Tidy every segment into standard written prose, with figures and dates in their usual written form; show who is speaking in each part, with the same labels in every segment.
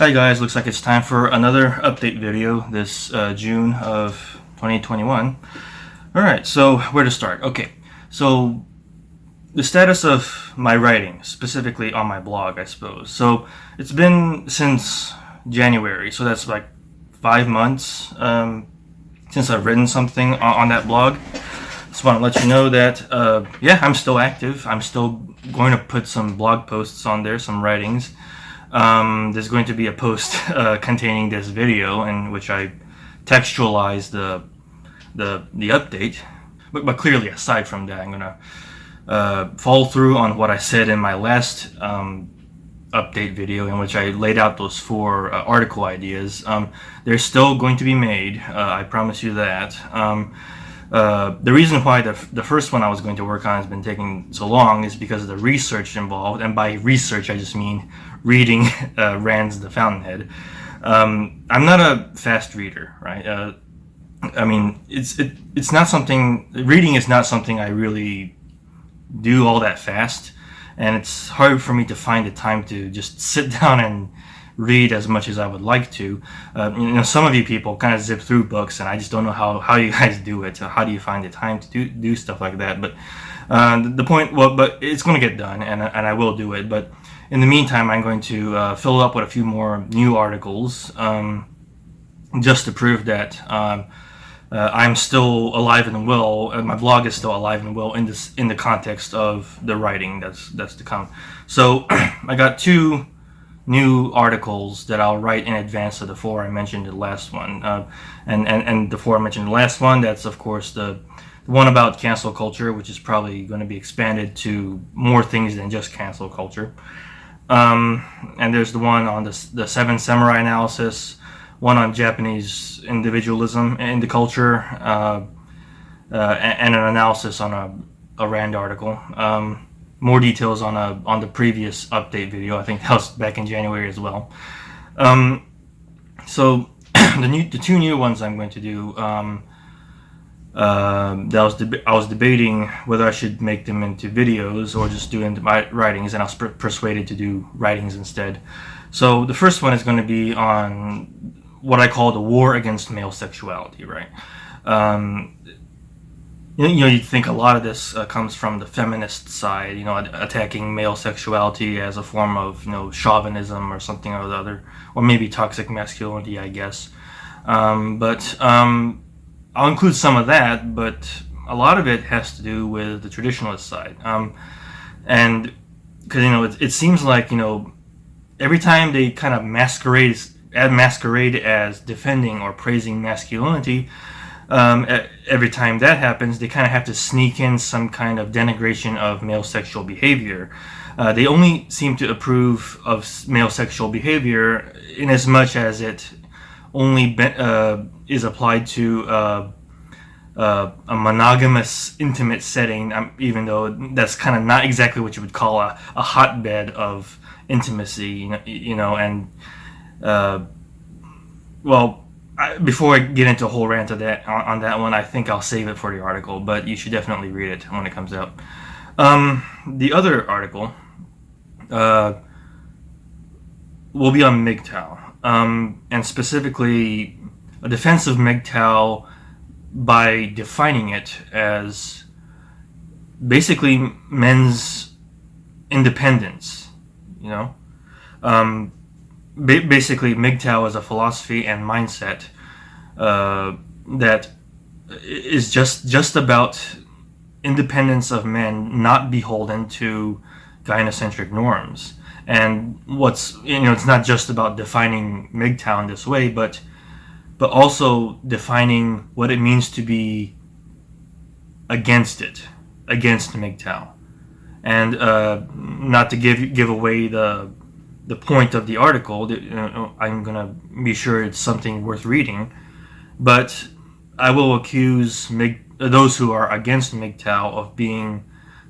Speaker 1: Hi guys, looks like it's time for another update video this June of 2021. Alright, so where to start? Okay, so the status of my writing, specifically on my blog, I suppose. So it's been since January, so that's like 5 months since I've written something on that blog. Just want to let you know that, I'm still active. I'm still going to put some blog posts on there, some writings. There's going to be a post containing this video in which I textualize the update. But clearly, aside from that, I'm gonna follow through on what I said in my last update video, in which I laid out those 4 article ideas. They're still going to be made. I promise you that. The reason why the first one I was going to work on has been taking so long is because of the research involved, and by research I just mean reading Rand's The Fountainhead. I'm not a fast reader, right? I mean, it's not something. Reading is not something I really do all that fast, and it's hard for me to find the time to just sit down and read as much as I would like to. Some of you people kind of zip through books, and I just don't know how you guys do it. How do you find the time to do stuff like that? But the point, but it's going to get done, and I will do it. But in the meantime, I'm going to fill up with a few more new articles, just to prove that I'm still alive and well, and my blog is still alive and well in the context of the writing that's to come. So I got 2 new articles that I'll write in advance of the 4 I mentioned in the last one. And the 4 I mentioned in the last one, that's of course the one about cancel culture, which is probably going to be expanded to more things than just cancel culture. And there's the one on the 7 samurai analysis, one on Japanese individualism in the culture, and an analysis on a Rand article. More details on the previous update video. I think that was back in January as well. So the 2 new ones I'm going to do. I was debating whether I should make them into videos or just do into my writings, and I was persuaded to do writings instead. So the first one is going to be on what I call the war against male sexuality, right? You'd think a lot of this comes from the feminist side, attacking male sexuality as a form of, chauvinism or something or the other, or maybe toxic masculinity, I guess. But I'll include some of that, but a lot of it has to do with the traditionalist side. And because, it seems like, every time they kind of masquerade as defending or praising masculinity, every time that happens, they kind of have to sneak in some kind of denigration of male sexual behavior. They only seem to approve of male sexual behavior in as much as it only is applied to a monogamous, intimate setting, even though that's kind of not exactly what you would call a hotbed of intimacy, and before I get into a whole rant on that one, I think I'll save it for the article, but you should definitely read it when it comes out. The other article will be on MGTOW, and specifically a defense of MGTOW by defining it as basically men's independence, basically, MGTOW is a philosophy and mindset that is just about independence of men, not beholden to gynocentric norms. And it's not just about defining MGTOW in this way, but also defining what it means to be against MGTOW, and not to give away the point of the article. I'm gonna be sure it's something worth reading, but I will accuse those who are against MGTOW of being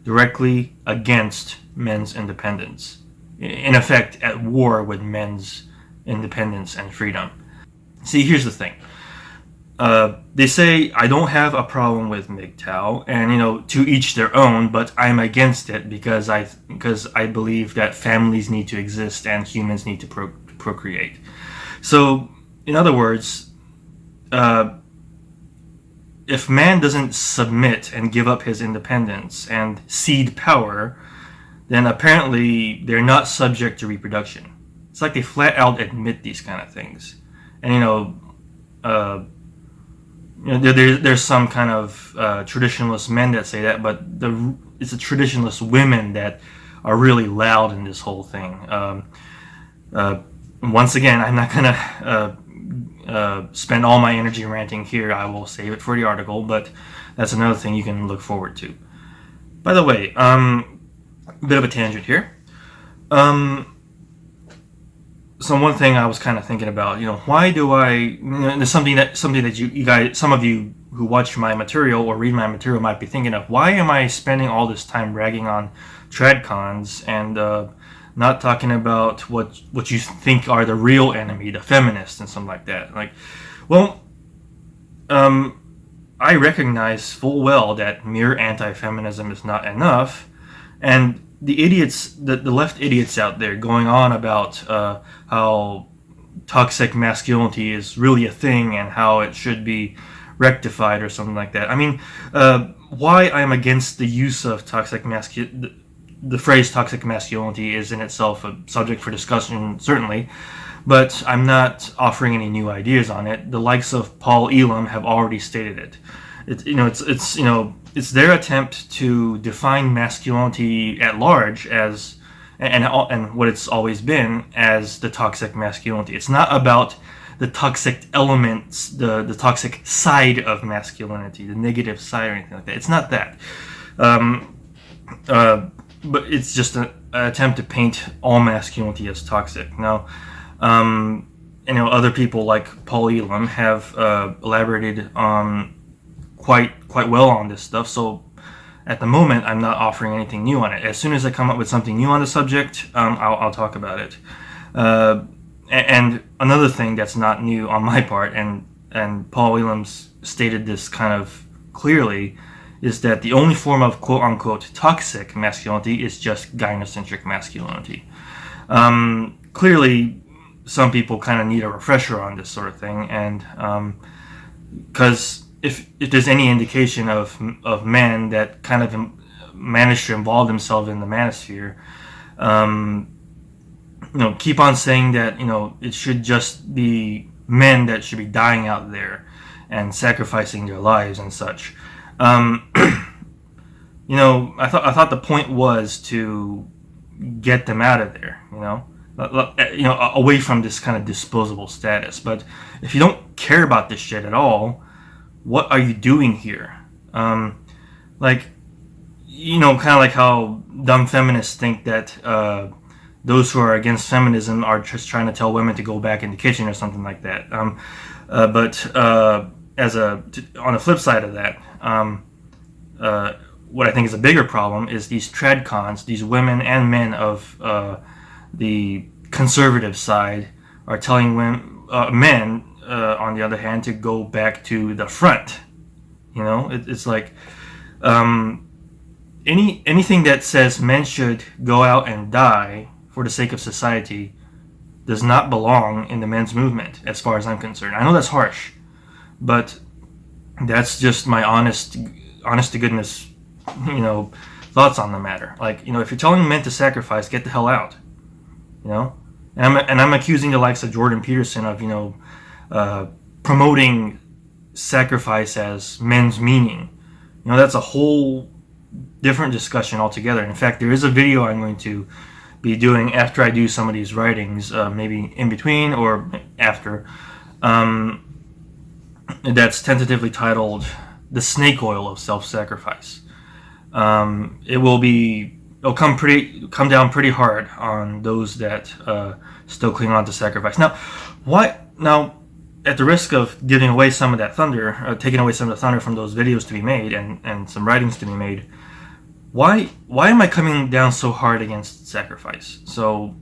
Speaker 1: directly against men's independence, in effect at war with men's independence and freedom. See, here's the thing. They say I don't have a problem with MGTOW, and to each their own, but I'm against it because I believe that families need to exist and humans need to procreate. So, in other words, if man doesn't submit and give up his independence and cede power, then apparently they're not subject to reproduction. It's like they flat out admit these kind of things. And there's some kind of traditionalist men that say that, but it's the traditionalist women that are really loud in this whole thing. Once again, I'm not gonna spend all my energy ranting here. I will save it for the article, but that's another thing you can look forward to. By the way, bit of a tangent here. So one thing I was kind of thinking about, why do I? There's something that you guys, some of you who watch my material or read my material might be thinking of. Why am I spending all this time ragging on tradcons and not talking about what you think are the real enemy, the feminists and something like that? I recognize full well that mere anti-feminism is not enough, and the idiots, the left idiots out there going on about how toxic masculinity is really a thing and how it should be rectified or something like that. I mean, why I am against the use of the phrase toxic masculinity is in itself a subject for discussion, certainly, but I'm not offering any new ideas on it. The likes of Paul Elam have already stated it. It's their attempt to define masculinity at large as and what it's always been as the toxic masculinity. It's not about the toxic elements, the toxic side of masculinity, the negative side or anything like that. It's not that. But it's just an attempt to paint all masculinity as toxic. Now, other people like Paul Elam have elaborated quite well on this stuff. So at the moment, I'm not offering anything new on it. As soon as I come up with something new on the subject, I'll talk about it. And another thing that's not new on my part, and Paul Elam's stated this kind of clearly, is that the only form of quote-unquote toxic masculinity is just gynocentric masculinity. Clearly, some people kind of need a refresher on this sort of thing, and because if there's any indication of men that kind of manage to involve themselves in the manosphere, keep on saying that it should just be men that should be dying out there and sacrificing their lives and such. I thought the point was to get them out of there, away from this kind of disposable status. But if you don't care about this shit at all, what are you doing here? Kind of like how dumb feminists think that those who are against feminism are just trying to tell women to go back in the kitchen or something like that. But on the flip side of that, what I think is a bigger problem is these tradcons, these women and men of the conservative side, are telling men, on the other hand, to go back to the front. It's like anything that says men should go out and die for the sake of society does not belong in the men's movement, as far as I'm concerned. I know that's harsh, but that's just my honest to goodness, thoughts on the matter. Like, if you're telling men to sacrifice, get the hell out. And I'm accusing the likes of Jordan Peterson of, promoting sacrifice as men's meaning. That's a whole different discussion altogether. In fact, there is a video I'm going to be doing after I do some of these writings, maybe in between or after, that's tentatively titled "The Snake Oil of Self-Sacrifice." It'll come down pretty hard on those that still cling on to sacrifice. Now, at the risk of giving away some of that thunder, taking away some of the thunder from those videos to be made and some writings to be made, why am I coming down so hard against sacrifice? So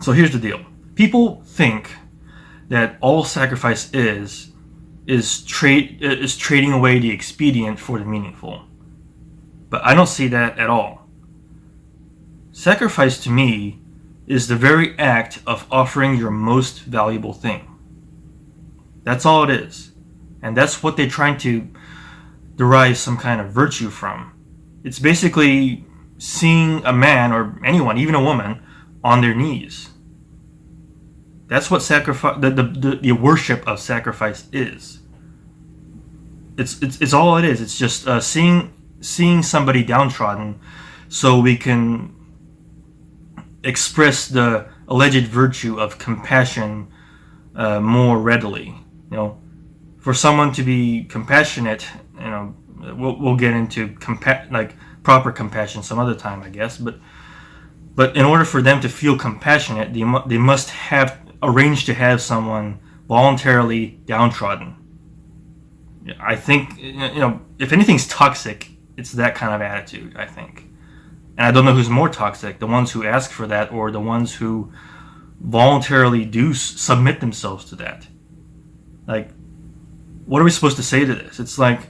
Speaker 1: here's the deal. People think that all sacrifice is trading away the expedient for the meaningful. But I don't see that at all. Sacrifice to me is the very act of offering your most valuable thing. That's all it is. And that's what they're trying to derive some kind of virtue from. It's basically seeing a man, or anyone, even a woman, on their knees. That's what sacrifice, the worship of sacrifice is. It's all it is. It's just seeing somebody downtrodden, so we can express the alleged virtue of compassion more readily. You know, for someone to be compassionate, you know, we'll get into proper compassion some other time, I guess. But in order for them to feel compassionate, they must have arranged to have someone voluntarily downtrodden. I think, you know, if anything's toxic, it's that kind of attitude, I think. And I don't know who's more toxic, the ones who ask for that or the ones who voluntarily do submit themselves to that. Like, what are we supposed to say to this? It's like,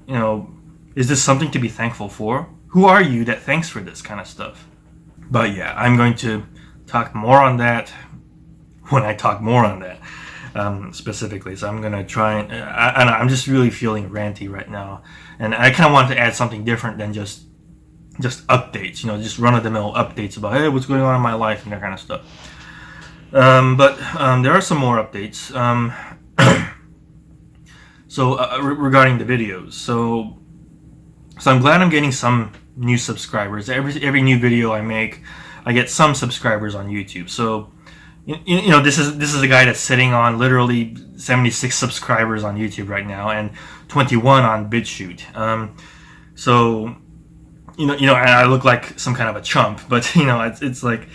Speaker 1: you know, is this something to be thankful for? Who are you that thanks for this kind of stuff? But yeah, I'm going to talk more on that when I talk more on that. Specifically, so I'm gonna try and I'm just really feeling ranty right now, and I kind of wanted to add something different than just updates, you know, just run-of-the-mill updates about, hey, what's going on in my life and that kind of stuff. But there are some more updates. So regarding the videos, so I'm glad I'm getting some new subscribers. Every new video I make, I get some subscribers on YouTube. So you know, this is a guy that's sitting on literally 76 subscribers on YouTube right now and 21 on BitChute. So you know, I look like some kind of a chump, but you know, it's like,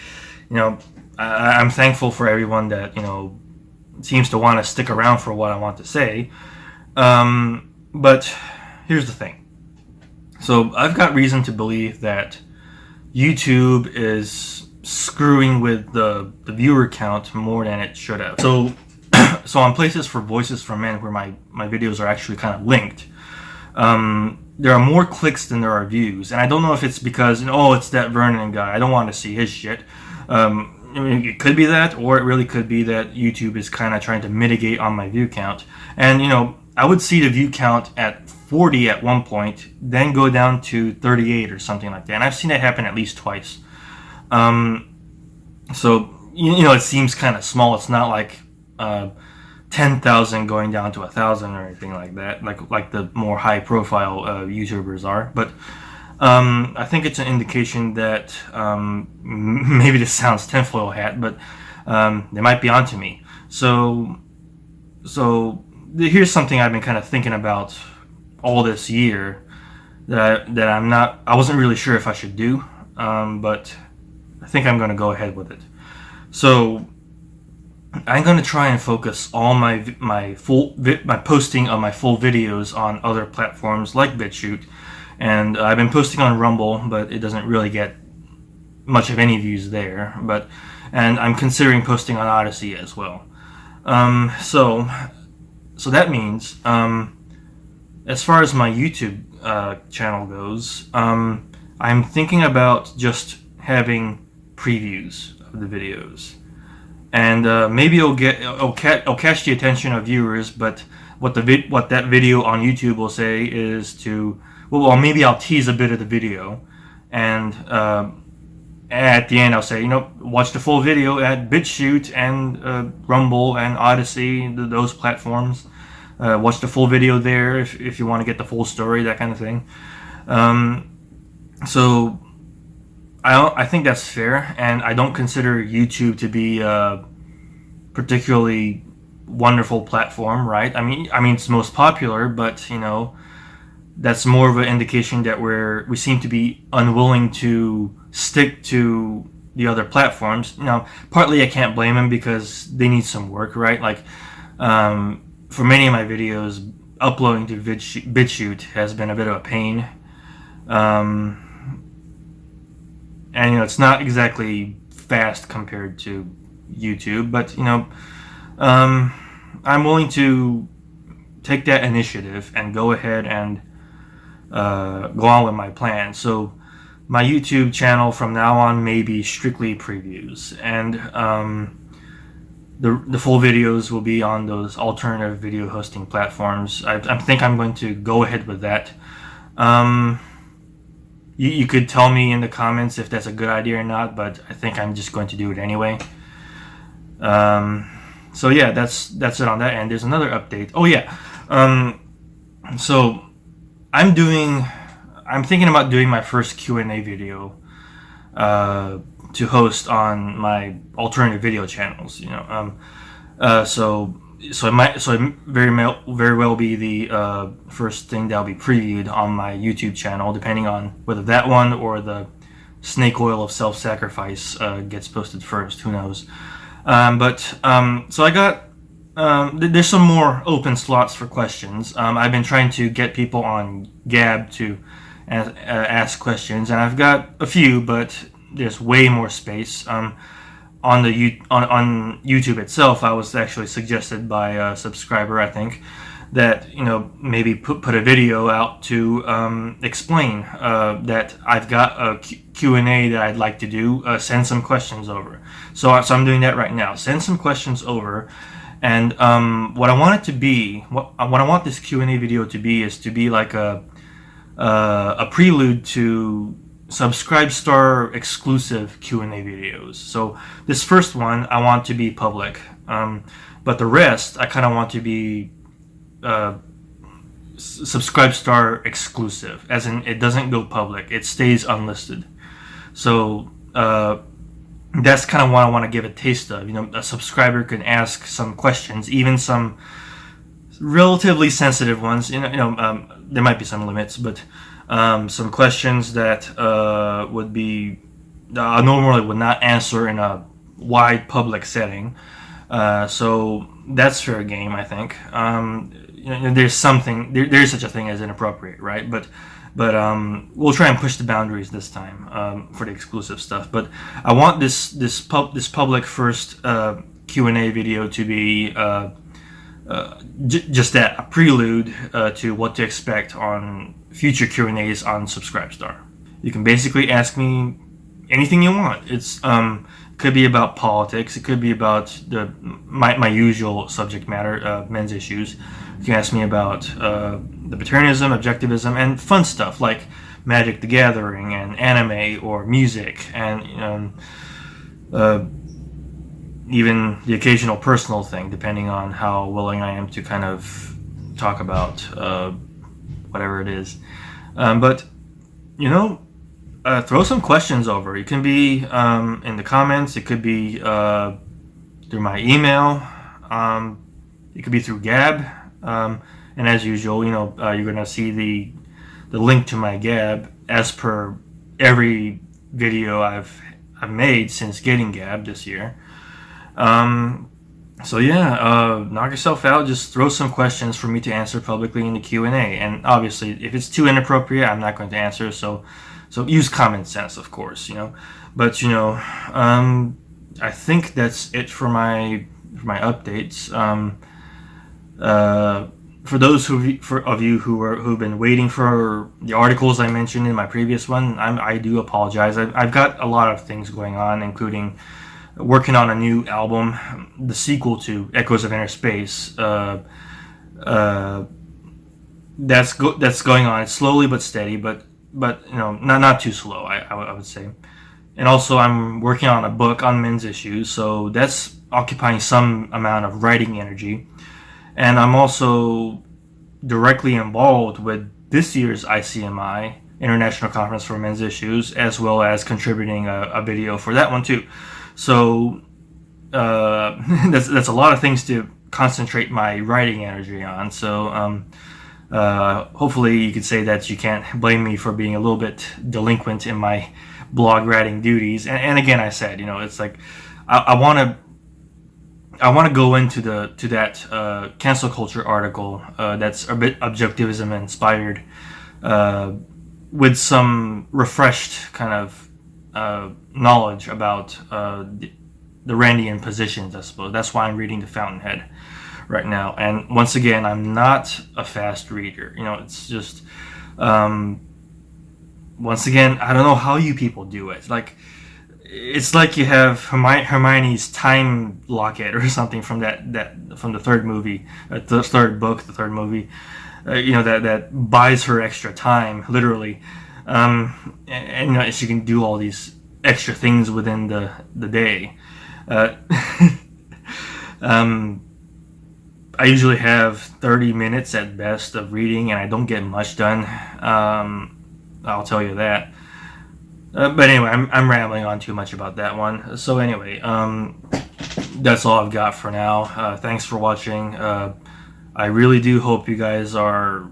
Speaker 1: you know, I'm thankful for everyone that, you know, seems to want to stick around for what I want to say. But here's the thing. So I've got reason to believe that YouTube is screwing with the viewer count more than it should have. So on places for Voices for Men, where my videos are actually kind of linked, there are more clicks than there are views. And I don't know if it's because, oh, it's that Vernon guy, I don't want to see his shit. I mean, it could be that, or it really could be that YouTube is kind of trying to mitigate on my view count. And, you know, I would see the view count at 40 at one point, then go down to 38 or something like that. And I've seen it happen at least twice. So, you know, it seems kind of small. It's not like 10,000 going down to 1,000 or anything like that, like the more high-profile YouTubers are. But I think it's an indication that maybe this sounds tinfoil hat, but they might be onto me. So here's something I've been kind of thinking about all this year that I wasn't really sure if I should do, but I think I'm going to go ahead with it. So I'm going to try and focus all my posting of my full videos on other platforms like BitChute, and I've been posting on Rumble, but it doesn't really get much of any views there. And I'm considering posting on Odyssey as well. So that means, as far as my YouTube channel goes, I'm thinking about just having previews of the videos, and maybe it'll catch the attention of viewers. But what that video on YouTube will say is well, maybe I'll tease a bit of the video, and at the end I'll say, you know, watch the full video at BitChute and Rumble and Odyssey, those platforms. Watch the full video there if you want to get the full story, that kind of thing. So I think that's fair, and I don't consider YouTube to be a particularly wonderful platform, right? I mean it's most popular, but you know, that's more of an indication that we seem to be unwilling to stick to the other platforms. Now, partly I can't blame them because they need some work, right? Like, for many of my videos, uploading to BitChute has been a bit of a pain. And, you know, it's not exactly fast compared to YouTube, but, you know, I'm willing to take that initiative and go ahead and go on with my plan. So my YouTube channel from now on may be strictly previews, and the full videos will be on those alternative video hosting platforms. I think I'm going to go ahead with that. You could tell me in the comments if that's a good idea or not, but I think I'm just going to do it anyway. So yeah, that's it on that end. There's another update. Oh yeah, so I'm thinking about doing my first Q&A video to host on my alternative video channels. So it very well be the first thing that'll be previewed on my YouTube channel, depending on whether that one or the Snake Oil of Self-Sacrifice gets posted first. Who knows? So I got there's some more open slots for questions. I've been trying to get people on Gab to ask questions, and I've got a few, but there's way more space. On YouTube itself, I was actually suggested by a subscriber, I think, that maybe put a video out to explain that I've got a Q&A that I'd like to do. Send some questions over. So I'm doing that right now. Send some questions over, and what I want it to be, what I want this Q&A video to be, is to be like a prelude to Subscribestar exclusive Q&A videos. So this first one I want to be public, but the rest I kind of want to be Subscribestar exclusive, as in it doesn't go public, it stays unlisted. So that's kind of what I want to give a taste of. A subscriber can ask some questions, even some relatively sensitive ones. There might be some limits, but some questions that would be I normally would not answer in a wide public setting. So that's fair game, I think. There's such a thing as inappropriate, right? But we'll try and push the boundaries this time for the exclusive stuff. But I want this public first Q&A video to be just that, a prelude to what to expect on future Q&As on Subscribestar. You can basically ask me anything you want. It's could be about politics. It could be about my usual subject matter, men's issues. You can ask me about libertarianism, objectivism, and fun stuff like Magic the Gathering and anime or music, and even the occasional personal thing, depending on how willing I am to kind of talk about whatever it is. But throw some questions over. It can be in the comments. It could be through my email. It could be through Gab. And as usual, you're gonna see the link to my Gab as per every video I've made since getting Gab this year. So yeah, knock yourself out. Just throw some questions for me to answer publicly in the Q&A. And obviously, if it's too inappropriate, I'm not going to answer. So use common sense, of course. But I think that's it for my updates. For those of you who've been waiting for the articles I mentioned in my previous one, I do apologize. I've got a lot of things going on, including working on a new album, the sequel to Echoes of Inner Space. That's going on. It's slowly but steady, but not too slow. I would say. And also, I'm working on a book on men's issues, so that's occupying some amount of writing energy. And I'm also directly involved with this year's ICMI, International Conference for Men's Issues, as well as contributing a video for that one too. So that's a lot of things to concentrate my writing energy on. So hopefully you could say that you can't blame me for being a little bit delinquent in my blog writing duties. And again, I said, it's like I want to go into that cancel culture article that's a bit objectivism inspired, with some refreshed kind of knowledge about the Randian positions, I suppose. That's why I'm reading The Fountainhead right now. And once again, I'm not a fast reader. It's just once again, I don't know how you people do it. Like, it's like you have Hermione's time locket or something from from the third movie, the third book, the third movie. That buys her extra time, literally, and she can do all these extra things within the day. Uh, I usually have 30 minutes at best of reading, and I don't get much done. I'll tell you that. But anyway, I'm rambling on too much about that one. So anyway, that's all I've got for now. Thanks for watching. I really do hope you guys are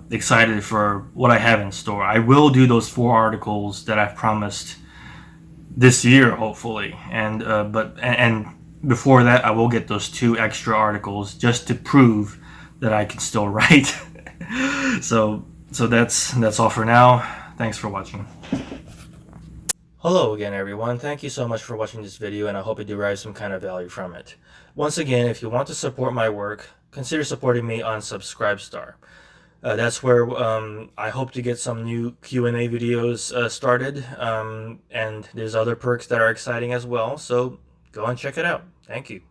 Speaker 1: excited for what I have in store. I will do those 4 articles that I've promised this year, hopefully, and before that, I will get those 2 extra articles just to prove that I can still write. so that's all for now. Thanks for watching. Hello again, everyone. Thank you so much for watching this video, and I hope you derive some kind of value from it. Once again, if you want to support my work, consider supporting me on Subscribestar. That's where I hope to get some new Q&A videos started, and there's other perks that are exciting as well, so go and check it out. Thank you.